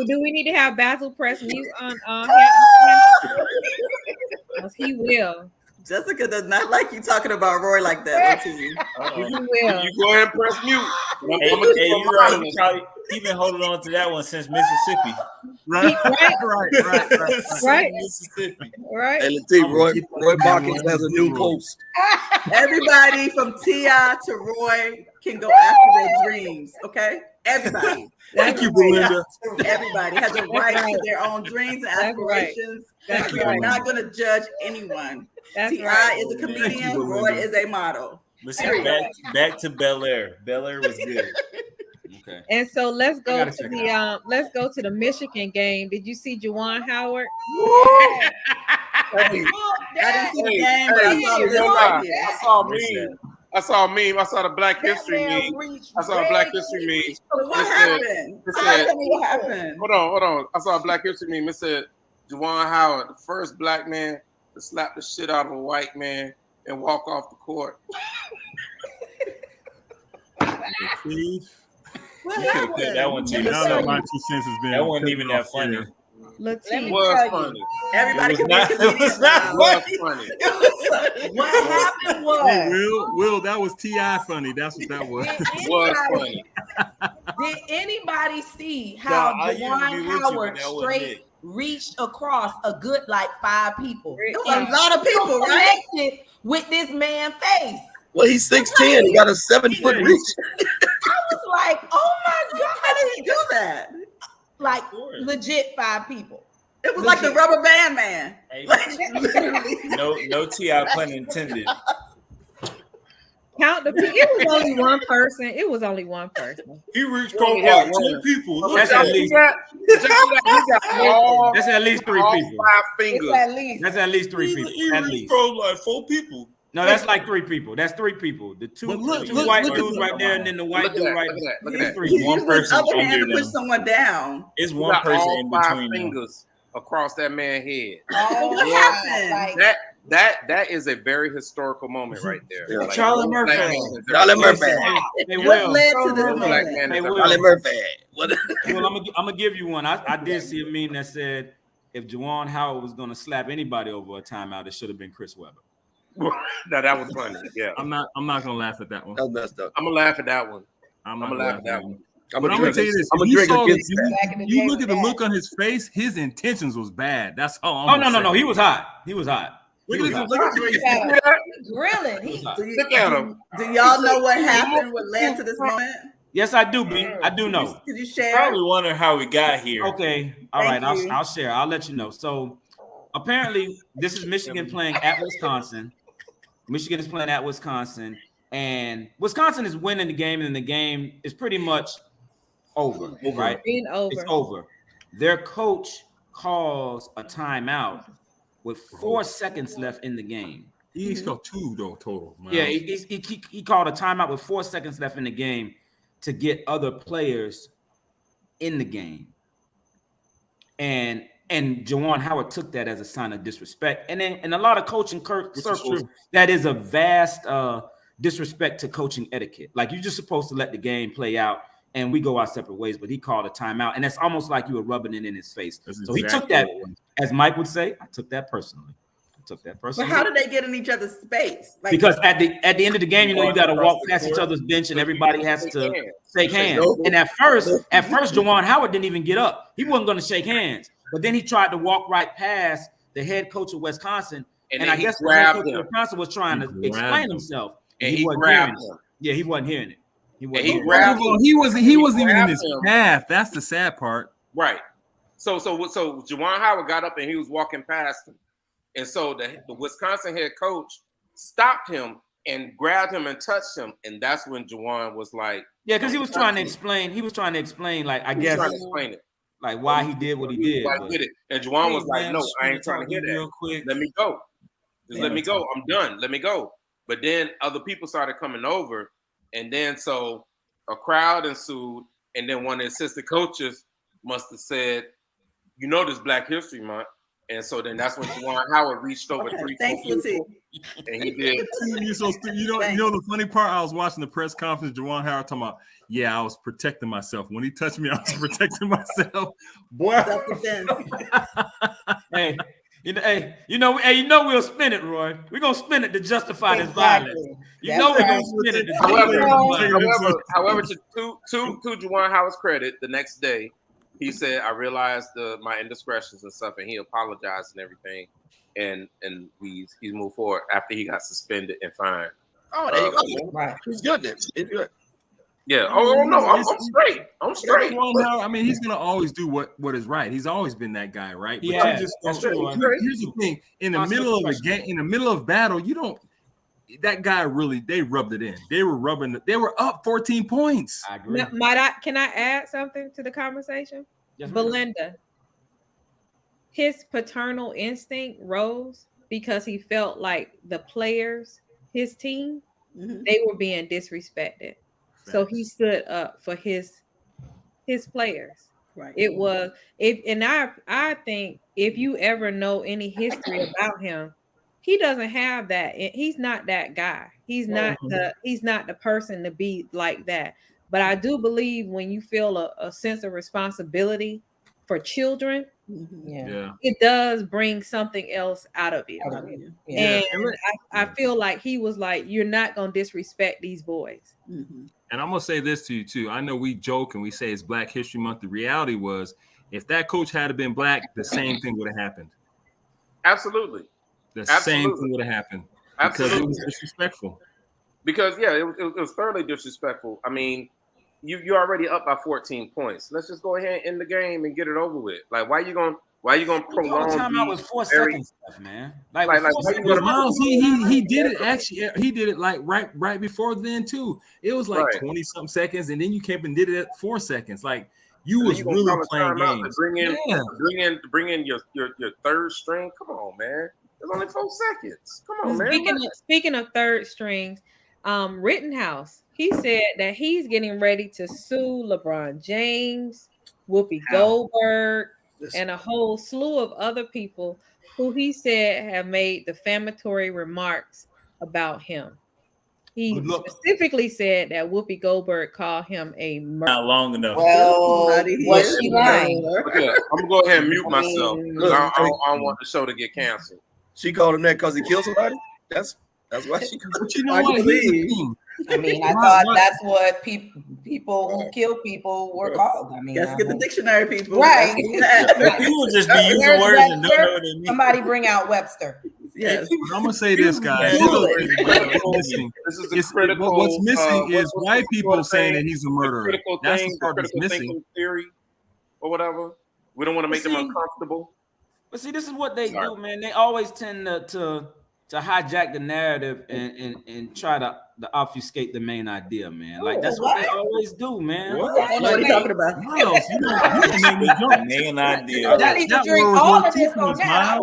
Do we need to have Basil press mute on Because he will. Jessica does not like you talking about Roy like that. He uh-oh. will. You go ahead and press mute. Hey, you're right. He been holding on to that one since Mississippi. Right. Right. Mississippi. Right. And Roy Barkins has a new post. Everybody from T.I. to Roy can go after their dreams, okay? Everybody. Thank you, Belinda. Everybody has a right to their own dreams and That's right. aspirations. That's We are right. not going to judge anyone. That's T.I. right. is a Thank comedian. you, Roy Belinda. is a model. Listen, back to Bel-Air. Bel-Air was good. Okay. And so let's go gotta to check the Michigan game. Did you see Juwan Howard? I didn't see the game, but I saw the I saw a meme. I saw the Black History meme. I saw a Black History meme. What happened? It said, Tell me what happened. hold on. I saw a Black History meme. It said, Juwan Howard, the first black man to slap the shit out of a white man and walk off the court. What You could have put that one too. I don't know my 2 cents has been. That wasn't even that funny. Let's Let me It was tell you. funny. Everybody It can was be a not- it was comedian not now. It was funny. What happened was Hey, Will, that was T.I. funny. That's what that was. It was funny. did anybody see how Nah, I used to be Juwan with you, but Howard that wasn't straight it. reached across a good like 5 people? It was a lot of people, right? Connected with this man's face. Well, he's 6'10". He got a 7-foot reach. I was like, oh my God. How did he do that? Like legit 5 people. It was like the rubber band man. Hey, Like, literally. no T.I. pun intended. count the people. It was only one person. It was only one person. He reached across like 10 people. That's at least All that's at least 3 all people. 5 It's fingers. at least That's at least 3 people. At least. like 4 people. No, that's like 3 people. That's 3 people. The two, But look- the two look- white look at dudes the- right there, and then the white Look at dude that. right Look at that. Look at He's that. 3 You people. use One his person other hand under to push them. someone down. It's You one got person all in 5 between them. fingers across that man's head. Oh, what Yeah. happened? like That is a very historical moment right there. Yeah. Charlie black Murphy. man is very- Charlie Murphy. Hey, What Will, led to this Black moment? man Hey, is Will. Charlie Murphy. What? Will, I'm gonna give you one. I did see a meme that said if Juwan Howard was gonna slap anybody over a timeout, it should have been Chris Webber. No, that was funny. Yeah, I'm not gonna laugh at that one. That's messed up. I'm gonna laugh at that one. I'm I'm not gonna laugh at that one. I'm But I'm gonna tell you this: I'm if gonna you drink saw against you, that. back in the you day look with at the that. look on his face, his intentions was bad. That's all. Oh no, he was hot. He was hot. Look He at was this. hot. Look at this. grilling. He was hot. Look at him. Do y'all know what happened? What led to this moment? Yes, I do, B. I do know. Could you share? Probably wonder how we got here. Okay, all Thank right. you. I'll share. I'll let you know. So, apparently this is Michigan playing at Wisconsin. Michigan is playing at Wisconsin, and Wisconsin is winning the game, and the game is pretty much over. Right? Being over. It's over. Their coach calls a timeout with 4 seconds left in the game. He's got 2 though total. Yeah, he called a timeout with 4 seconds left in the game to get other players in the game. And Juwan Howard took that as a sign of disrespect. And then in a lot of coaching circles, that is a vast disrespect to coaching etiquette. Like, you're just supposed to let the game play out and we go our separate ways. But he called a timeout, and that's almost like you were rubbing it in his face. So he took that, as Mike would say, I took that personally. But how did they get in each other's space? Like, because at the end of the game, you know, you got to walk past each other's bench, and everybody has to shake hands. And at first, Juwan Howard didn't even get up. He wasn't going to shake hands. But then he tried to walk right past the head coach of Wisconsin, and I guess the head coach of Wisconsin was trying to explain himself. And he grabbed him. Yeah, he wasn't hearing it. He wasn't even in his path. That's the sad part. Right. So Juwan Howard got up and he was walking past him. And so the Wisconsin head coach stopped him and grabbed him and touched him. And that's when Juwan was like, yeah, because he was trying to explain. He was trying to explain, like, I guess, trying to explain it. Like, why he did what he did. Why he did it. And Juwan was like, no, I ain't trying to hear that. Quick. Let me go. Just let me go. I'm done. Let me go. But then other people started coming over. And then so a crowd ensued. And then one of the assistant coaches must have said, you know, this Black History Month. And so then that's when Juwan Howard reached over 3 people. And he did. You're so stupid. You know the funny part? I was watching the press conference, Juwan Howard talking about, yeah, I was protecting myself. When he touched me, I was protecting myself. Boy. Hey, you know we'll spin it, Roy. We're gonna spin it to justify this violence. You know we're gonna spin it. However, to Juwan Howard's credit, the next day he said, I realized my indiscretions and stuff, and he apologized and everything. And he's moved forward after he got suspended and fined. Oh, there you go. Right. He's good then. He's good. Yeah. Oh no, I'm straight. I'm straight. I mean, he's gonna always do what is right. He's always been that guy, right? But yeah. Here's the thing: in the middle of a game, in the middle of battle, you don't. That guy really, they rubbed it in. They were up 14 points. I agree. Can I add something to the conversation? Yes, Belinda, his paternal instinct rose because he felt like the players, his team, they were being disrespected. So he stood up for his players. Right. I think if you ever know any history about him, he doesn't have that. He's not that guy. He's not the person to be like that. But I do believe when you feel a sense of responsibility for children, it does bring something else out of you. And I feel like he was like, you're not going to disrespect these boys. And I'm going to say this to you too. I know we joke and we say it's Black History Month. The reality was, if that coach had been black, the same thing would have happened. Absolutely. Same thing would have happened. Because it was disrespectful. Because it was thoroughly disrespectful. I mean, you're already up by 14 points. Let's just go ahead and end the game and get it over with. Like, why are you gonna prolong? The timeout was 4 seconds left, man. Miles, he did it actually. He did it like right before then too. It was like 20 something seconds, and then you came and did it at 4 seconds. Like, you was really playing games. Bring in your third string. Come on, man. It's only 4 seconds. Come on, man. Speaking of third strings, Rittenhouse, he said that he's getting ready to sue LeBron James, Whoopi Goldberg, and a whole slew of other people who he said have made defamatory remarks about him. He specifically said that Whoopi Goldberg called him a murderer. Not long enough. Well, was she lying? Okay, I'm gonna go ahead and mute myself because I don't want the show to get canceled. She called him that because he killed somebody? That's why she called him. But you know what? I mean, I thought that's what people who kill people were called. I mean, let's get the dictionary, people. Right. People just be using words and don't know what they mean. Somebody bring out Webster. Yes. I'm gonna say this, guys. What's missing is white people saying that he's a murderer. That's the part that's missing. Theory or whatever. We don't want to make them uncomfortable. But see, this is what they do, man. They always tend to hijack the narrative and try to obfuscate the main idea, man. Like that's what they always do, man. What are you talking about? Miles, you made me jump. Main idea. I need to drink all of this on now.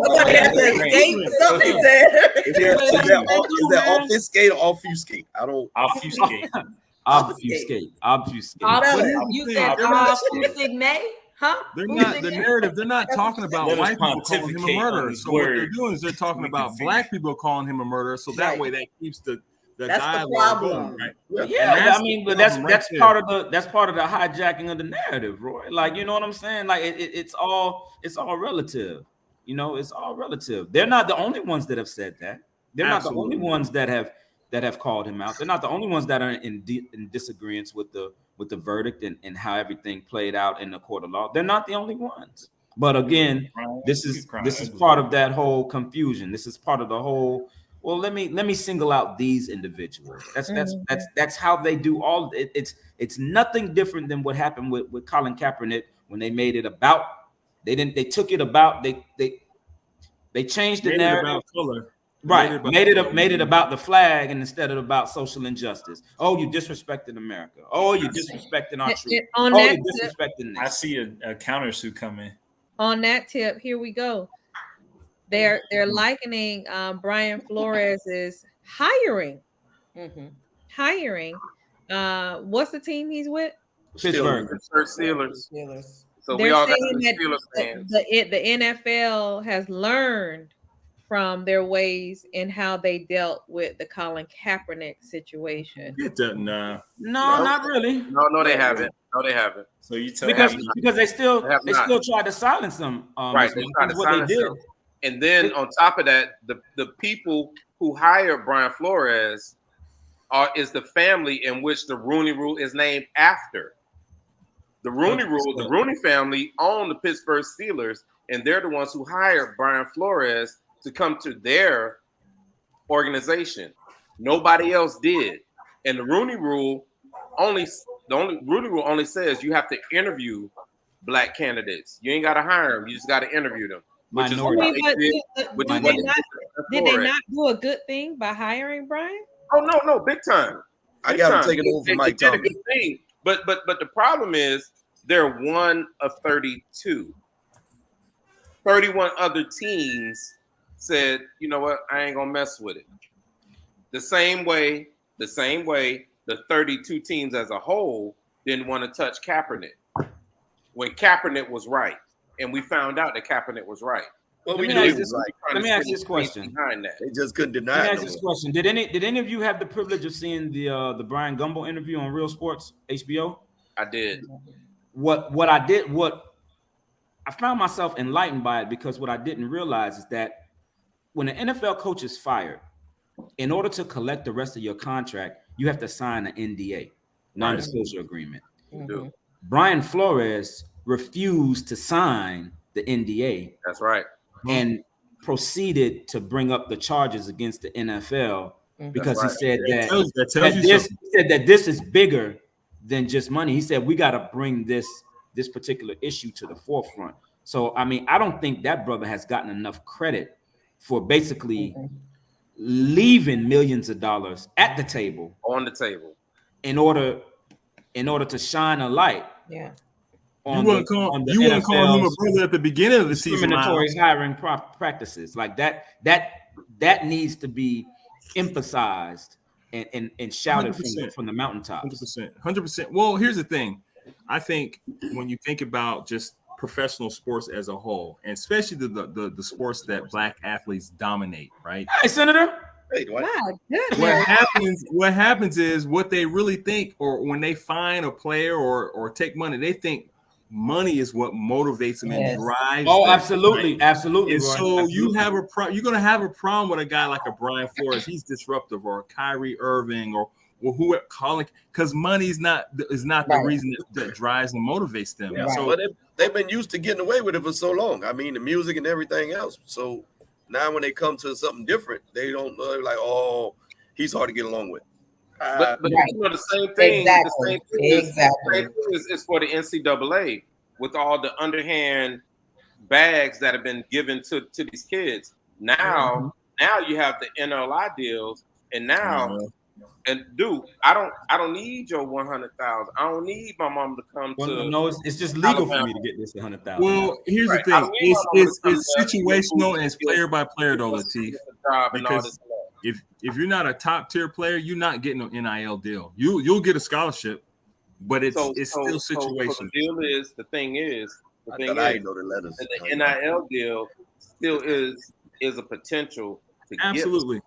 Something said. Is that obfuscate or obfuscate? I don't Obfuscate. Obfuscate. You said obfuscate, huh? They're not the narrative. They're not talking about white people calling him a murderer. So what they're doing is they're talking about black people calling him a murderer. So that way that keeps the dialogue going. Right? Yeah, I mean, but that's part of the hijacking of the narrative, Roy. Like, you know what I'm saying? Like it's all relative. You know, it's all relative. They're not the only ones that have said that. They're not the only ones that have called him out. They're not the only ones that are in disagreement with the verdict and how everything played out in the court of law. They're not the only ones. But again, this is part of that whole confusion. This is part of the whole. Well, let me single out these individuals. That's how they do all. It's nothing different than what happened with Colin Kaepernick when they made it about. They took it about. They changed the narrative. Right, made it about the flag and instead of about social injustice. Oh, you disrespecting America. Oh, you disrespecting our troops. You disrespecting this. I see a countersuit coming. On that tip, here we go. They're likening Brian Flores's hiring. Hiring. What's the team he's with? Pittsburgh Steelers. So they're we all got saying the Steelers fans. The NFL has learned from their ways in how they dealt with the Colin Kaepernick situation. No, not really. No, they haven't. No, they haven't. So you tell because they still tried to silence them. Right, they tried to silence them. And then on top of that, the people who hired Brian Flores is the family in which the Rooney Rule is named after. The Rooney Rule, the Rooney family own the Pittsburgh Steelers, and they're the ones who hired Brian Flores to come to their organization. Nobody else did. And the Rooney Rule only says you have to interview black candidates. You ain't got to hire them. You just got to interview them. Which is what did they not do a good thing by hiring Brian? Oh no, big time. I got to take it over from Mike Thomas. Did a good thing. But the problem is they're one of 32. 31 other teams said, you know what, I ain't gonna mess with it. The same way the 32 teams as a whole didn't want to touch Kaepernick when Kaepernick was right. And we found out that Kaepernick was right. Well, let me ask this question. Behind that. They just couldn't deny it. Let me ask this question. Did any of you have the privilege of seeing the Brian Gumbel interview on Real Sports HBO? I did. What I found myself enlightened by it, because what I didn't realize is that when an NFL coach is fired, in order to collect the rest of your contract, you have to sign an NDA, non-disclosure agreement. Mm-hmm. Brian Flores refused to sign the NDA. That's right. And proceeded to bring up the charges against the NFL because he said that this is bigger than just money. He said we got to bring this particular issue to the forefront. So I mean, I don't think that brother has gotten enough credit for basically leaving millions of dollars at the table, on the table, in order to shine a light. Yeah. You wouldn't call him a brother at the beginning of the season. Discriminatory hiring practices like that needs to be emphasized and shouted from the mountaintops. 100%. Well, here's the thing. I think when you think about just professional sports as a whole, and especially the sports that black athletes dominate, right? Hey, Senator. Hey, what happens is what they really think, or when they find a player or take money, they think money is what motivates them and drives. Oh, them, absolutely, right? Absolutely. And so you have you're going to have a problem with a guy like a Brian Flores. He's disruptive, or Kyrie Irving, or who Colin, because money is not the reason that drives and motivates them. Yeah, so they've been used to getting away with it for so long. I mean, the music and everything else. So now when they come to something different, they don't know. Like, oh, he's hard to get along with. But you know, the same thing. The same thing is for the NCAA with all the underhand bags that have been given to these kids. Now you have the NLI deals, and now. And dude, I don't need your 100,000. I don't need my mom to come to. No, it's just legal for me to get this 100,000. Well, here's the thing: it's situational and it's player by player, though, Latif. Because if you're not a top tier player, you're not getting an NIL deal. You'll get a scholarship, but it's still situational. So the thing is, the NIL deal still is a potential to absolutely.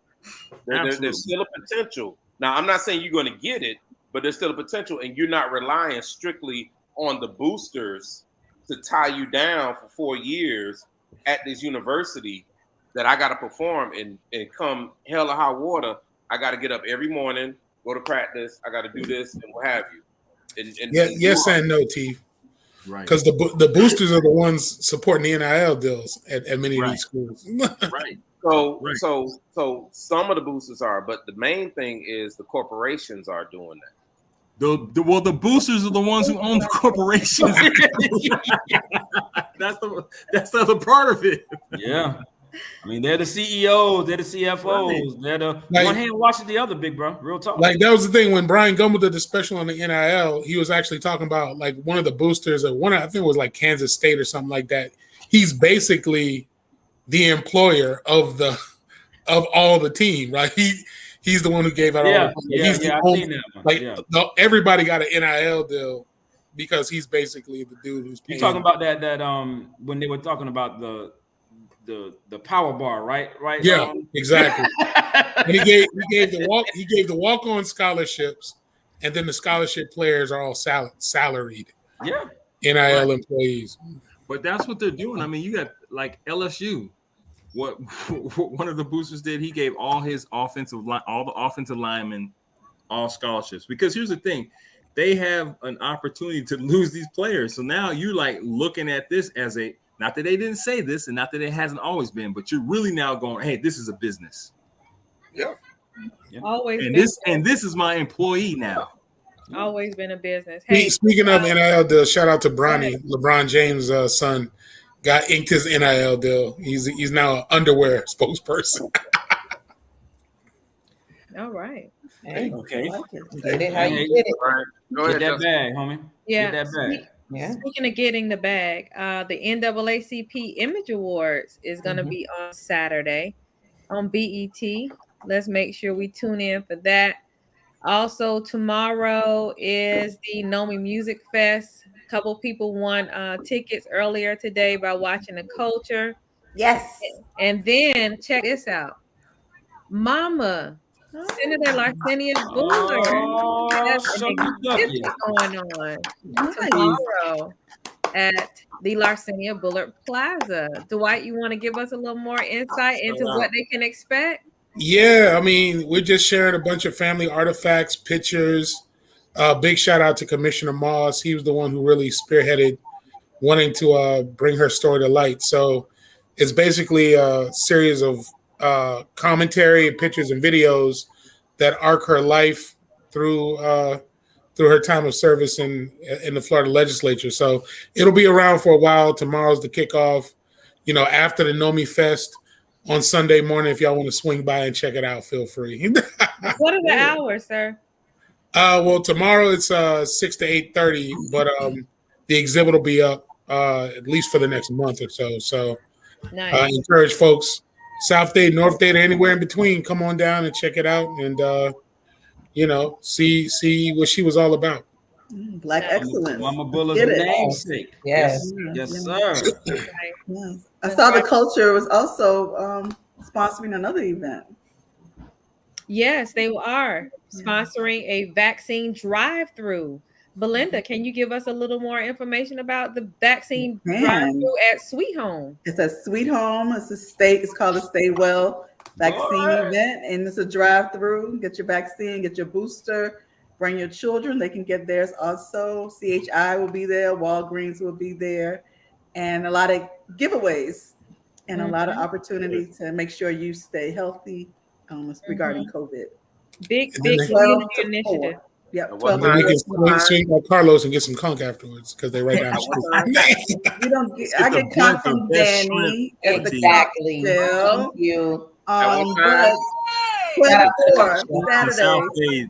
Get. There's still a potential. Now, I'm not saying you're going to get it, but there's still a potential, and you're not relying strictly on the boosters to tie you down for 4 years at this university that I got to perform and come hell or high water. I got to get up every morning, go to practice. I got to do this and what have you. Yes and no, T. Right. Because the boosters are the ones supporting the NIL deals at many of these schools. Right. So some of the boosters are, but the main thing is the corporations are doing that. The boosters are the ones who own the corporations. That's the other part of it. Yeah. I mean, they're the CEOs, they're the CFOs, they're the one hand watches the other, big bro. Real talk. Like that was the thing when Brian Gumble did the special on the NIL, he was actually talking about like one of the boosters of I think it was like Kansas State or something like that. He's basically the employer of all the team, right? He's the one who gave out all the everybody got an NIL deal because he's basically the dude who's paying. You're talking about that when they were talking about the power bar, right? Yeah, exactly. And he gave the walk-on scholarships, and then the scholarship players are all salaried. Yeah. NIL employees. But that's what they're doing. I mean, you got like LSU. What one of the boosters did, he gave all the offensive linemen all scholarships. Because here's the thing, they have an opportunity to lose these players. So now you're like looking at this as not that they didn't say this and not that it hasn't always been, but you're really now going, hey, this is a business. Yeah. Always. And this is my employee now. Always been a business. Hey, speaking of NIL deal, shout out to Bronny, LeBron James' son. Got inked his NIL deal. He's now an underwear spokesperson. All right. Hey, okay. Get it how you get it. Go ahead, get that bag, homie. Yeah. Get that bag. Yeah. Speaking of getting the bag, the NAACP Image Awards is going to be on Saturday on BET. Let's make sure we tune in for that. Also, tomorrow is the Nomi Music Fest. A couple people won tickets earlier today by watching The Culture. Yes. And then check this out. Mama, Senator Larcenia Bullard. That's an exhibit going on tomorrow at the Larcenia Bullard Plaza. Dwight, you want to give us a little more insight into what they can expect? Yeah, I mean, we're just sharing a bunch of family artifacts, pictures. Big shout out to Commissioner Moss. He was the one who really spearheaded wanting to bring her story to light. So it's basically a series of commentary, pictures, and videos that arc her life through her time of service in the Florida legislature. So it'll be around for a while. Tomorrow's the kickoff. After the Nomi Fest on Sunday morning, if y'all want to swing by and check it out, feel free. What are the hours, sir? Well, tomorrow it's 6 to 8:30, but the exhibit will be up at least for the next month or so. So nice. Encourage folks, South Dade, North Dade, or anywhere in between, come on down and check it out and see what she was all about. Black excellence. Mama Bullard's namesake. Yes. Yes, sir. Yes. I saw The Culture was also sponsoring another event. Yes, they are sponsoring a vaccine drive-through. Belinda, can you give us a little more information about the vaccine drive-through at Sweet Home? It's at Sweet Home. It's called a Stay Well vaccine event, and it's a drive-through. Get your vaccine, get your booster, bring your children. They can get theirs also. CHI will be there. Walgreens will be there. And a lot of giveaways and a lot of opportunity to make sure you stay healthy regarding COVID. Big community initiative. Yep. And then we can swing by Carlos and get some conch afterwards because they're right down the street. You don't get, I get conch from Danny. Exactly. Thank you. But 12 to 4 Saturday.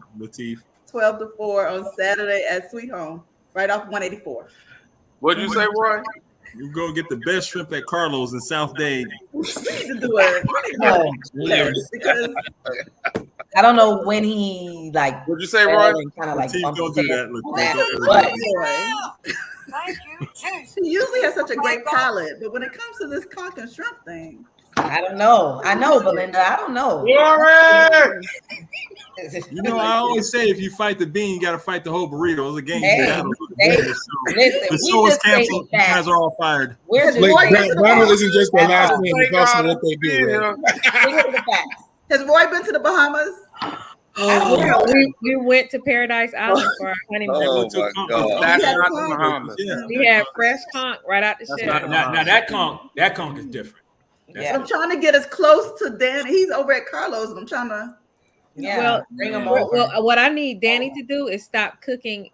12 to 4 on Saturday at Sweet Home, right off 184. What'd you say, Roy? You go get the best shrimp at Carlos in South Dade. We need to do it. Because I don't know when he like. What'd you say, Roy? Kind of like. Don't do that. Thank you. She usually has such a great palate, but when it comes to this conch and shrimp thing, I don't know. I know, Belinda. I don't know. You know, I always say if you fight the bean, you got to fight the whole burrito. It's a game. Listen, the show is canceled. You guys are all fired. Donald isn't just their last name; it's also what they do. Has Roy been to the Bahamas? We went to Paradise Island for our honeymoon. Oh my God. That's not the Bahamas. We had fresh conch right out the shell. Now that conch is different. I'm trying to get as close to Danny. He's over at Carlos, and I'm trying to. Bring him over. Well, what I need Danny to do is stop cooking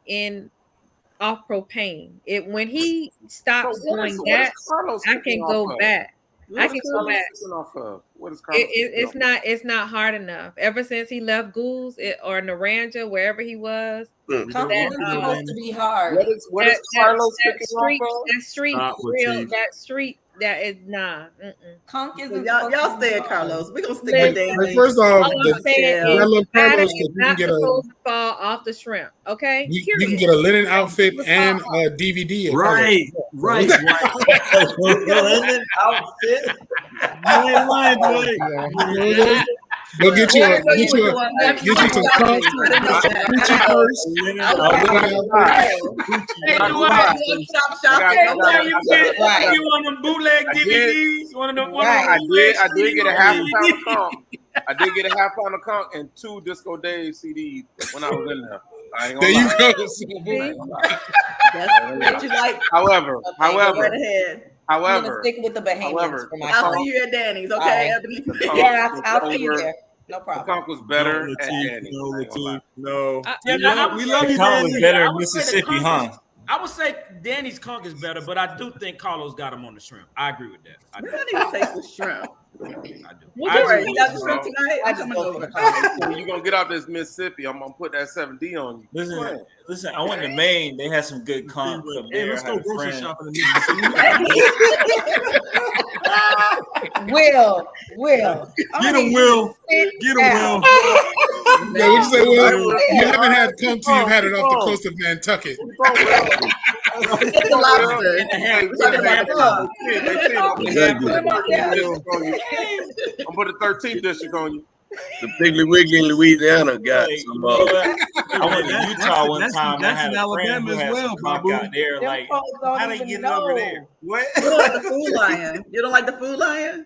off propane. When he stops doing that, I can go back. I can go back. It's not hard enough. Ever since he left Goulds or Naranja, wherever he was, That's supposed to be hard. What is Carlos that street. That is nah. Conch is y'all stay at Carlos. We're gonna stick with Danny. First off, I love Carlos. You can get supposed to fall off the shrimp. Okay, you can get a linen outfit and a DVD. Right. Linen outfit. You ain't lying, boy. Go get you some conch, Gucci purse. You want them bootleg DVDs? I did get a half a pound of conch. I did get a half pound of conch and 2 Disco Days CDs when I was in there. There you go. That's what you like. However, I'm gonna stick with the Bahamians for my I'll see you at Danny's, okay, Ebony? Yeah, I'll see you there. No problem. The conch was better at Danny's. No. We love you, Conch was better in Mississippi, huh? I would say Danny's conch is better, but I do think Carlos got him on the shrimp. I agree with that. I don't even taste the shrimp. I do. You got the shrimp tonight? I just go for the conch. When you gonna get out this Mississippi, I'm gonna put that 7D on you. Listen. I went to Maine. They had some good conch up there. Let's go grocery shopping. Will. Get him, Will. Yeah, what you say, Will? You haven't had conch till you've had it off the coast of Nantucket. It's a lobster. I'm put a 13th district on you. The Piggly Wiggly in Louisiana got some. I went to Utah one time. That's I had in a friend Alabama who had as well, some conch out there. Like, how they get it over there? What? You don't like the Food Lion? You don't like the Food Lion?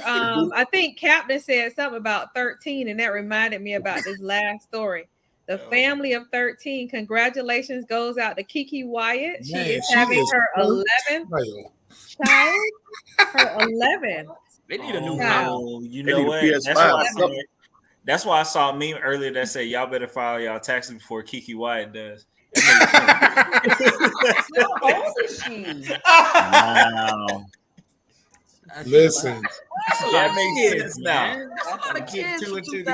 I think Captain said something about 13, and that reminded me about this last story. The family of 13, congratulations goes out to Kiki Wyatt. She is having her 11th child. Her 11th. They need a new child. You know what? That's why I saw a meme earlier that said, y'all better file y'all taxes before Kiki Wyatt does. How old is she? Wow. Listen. That makes sense now.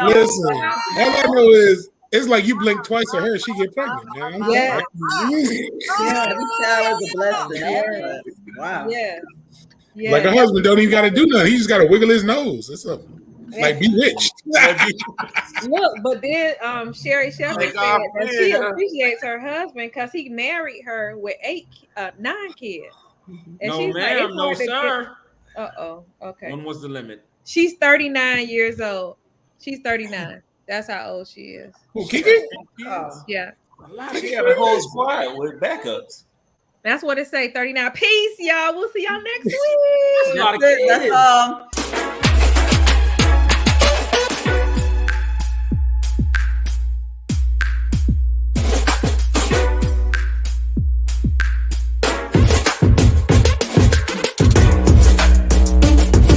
Listen. All I know is it's like you blink twice at her, she get pregnant, man. Yeah. Every child is a blessing. Wow. Yeah. Like a husband don't even got to do nothing. He just got to wiggle his nose. It's like Bewitched. Look, but then Sherry Shepherd said that she appreciates her husband because he married her with 9 kids. And no, she's ma'am, like, no, sir. Okay. When was the limit? She's 39 years old. She's 39. That's how old she is. Who, Kiki? Yeah. She got a whole squad with backups. That's what it say. 39. Peace, y'all. We'll see y'all next week. That's